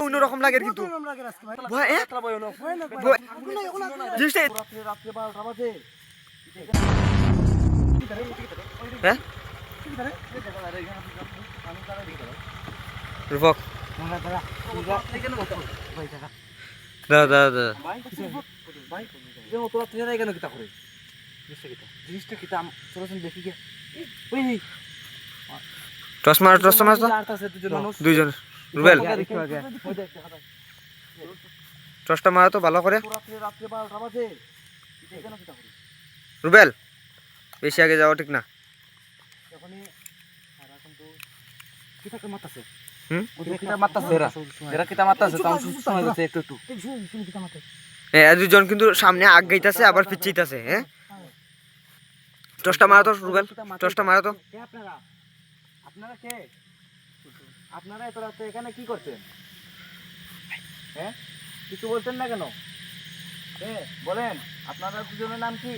অন্যরকম লাগে কিন্তু রূপক দাদা দাদা দাদা টস মার তো দুইজন রুবেল টসটা মারা তো ভালো করে রুবেল বেশি আগে যাওয়া ঠিক না দুজন কিন্তু সামনে আগ গাইতেছে আবার পিছিয়েছে হ্যাঁ টসটা মারা তো রুবেল টসটা মারা তো আপনারা কে আপনারা এত রাতে এখানে কি করছেন হ্যাঁ কিছু বলছেন না কেন বলেন আপনারা দুজনের নাম কি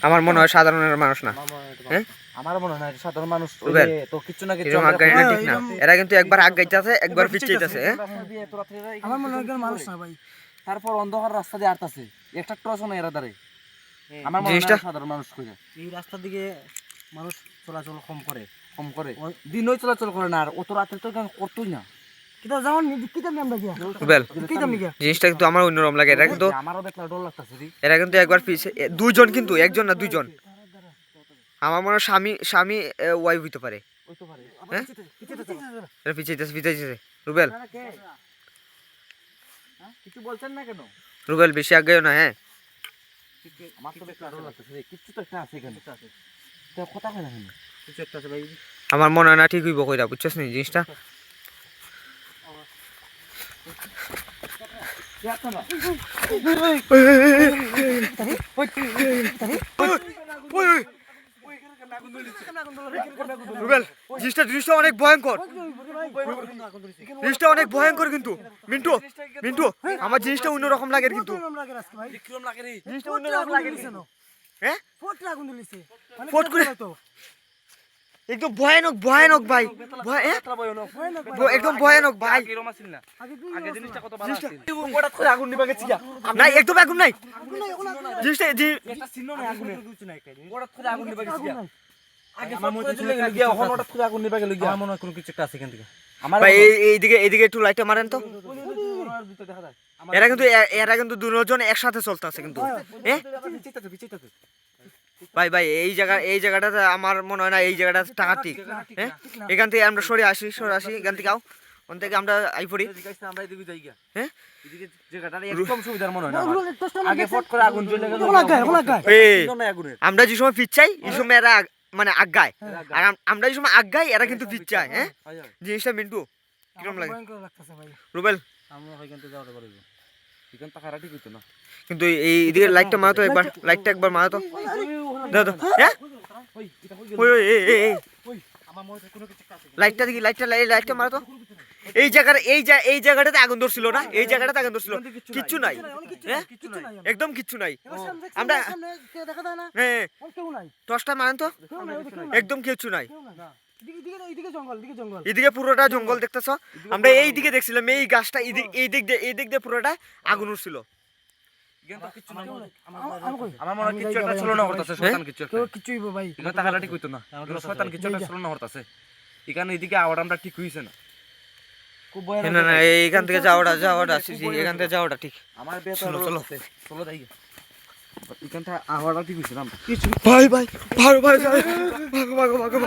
আমার মনে হয় সাধারণের মানুষ না আমার মনে হয় সাধারণ মানুষ তো কিছু না কিছু ঠিক না এরা কিন্তু একবার আগ গাইতেছে একবার পিছিয়েছে আমার মনে হয় মানুষ না ভাই তারপর অন্ধকার রাস্তা দিয়ে আটতাছে একটা টর্চ না এরা দাঁড়ায় আমার মনে হয় সাধারণ মানুষ কইরা এই রাস্তার দিকে মানুষ চলাচল কম করে দিনই চলাচল করে না আর অত রাতে তো করতোই না কিটা যাওন কিটা নাম লাগিয়া রুবেল জিনিসটা কিন্তু আমার অন্যরকম লাগে এরা কিন্তু আমারও দেখলা ডর লাগতাছে রে এরা কিন্তু একবার পিছে দুইজন কিন্তু একজন না দুইজন আমার মনে হয় স্বামী ওয়াইফ হইতে পারে হ্যাঁ এরা পিছিয়েছে রুবেল কিছু বলছেন না কেন রুবেল বেশি আগায়ও না হ্যাঁ আমার তো দেখলা ডর লাগতাছে রে কিছু তো একটা আছে এখানে তো কথা কই না কিছু একটা আছে ভাই আমার মনে হয় না ঠিক হইব কইরা বুঝছস নি জিনিসটা রুবেল জিনিসটা অনেক ভয়ঙ্কর কিন্তু মিন্টু আমার জিনিসটা অন্যরকম লাগে কিন্তু একদম ভয়ানক ভাই একদম ভয়ানক ভাই আগুন নিবা গেছি না একদম আগুন নাই জিনিসটা আগুন নিবা গেছি আমার মনে চলে গেল গিয়া এখন হঠাৎ করে আগুন নিবা গেল গিয়া আমার মনে হয় কোনো কিছু একটা আছে এখান থেকে ভাই এইদিকে একটু লাইটটা মারেন তো এরা কিন্তু দুজন একসাথে চলতেছে কিন্তু ভাই এই জায়গাটাতে আমার মনে হয় না এই জায়গাটা টাকা ঠিক হ্যাঁ এখান থেকে আমরা সরে আসি এখান থেকে ওখান থেকে আমরা আই পড়ি আমরা এদিকে যাই গিয়া হ্যাঁ এদিকে জায়গাটা একদম সুবিধার মনে হয় না আগে ফট করে আগুন জ্বলে গেল আমরা যে সময় পিছাই এই সময় এরা মানে আগায় আর আমরা যে সময় আগাই এরা কিন্তু পিছায় হ্যাঁ জিনিসটা মিন্টু কিরকম লাগে রুবেল আমরা ওইখান থেকে যাওয়াতে পারবো এখান থেকে হারা ঠিক হইতো না কিন্তু এইদিকে লাইটটা মারতো একবার মারতো দাদা হ্যাঁ আমার মনে হয় কোনো কিছু আছে লাইটটা দেখি লাইটটা মারতো এই জায়গাটাতে আগুন ধরছিল না এই জায়গাটাতে আগুন ধরছিল কিচ্ছু নাই হ্যাঁ একদম কিচ্ছু নাই আমরা হ্যাঁ টর্চটা মারেন তো একদম কিচ্ছু নাই এদিকে পুরোটা জঙ্গল দেখতেছ আমরা এই দিকে দেখছিলাম এই গাছটা এই দিক দিয়ে পুরোটা আগুন উঠছিল আমার মনে হয় কিছু একটা চলনা করতেছে শয়তান কিছু একটা কিছুই ভাই এখানে টাকাটা ঠিক হইতো না শয়তান কিছু একটা চলনা করতেছে এখানে এদিকে আওয়াটা আমরা ঠিক হইছে না খুব ভয় না এইখান থেকে যাওয়াটা এখান থেকে যাওয়াটা ঠিক আমার চলো যাই এখানটা আওয়াটা ঠিক হইছে না ভাই ভাই ভাগো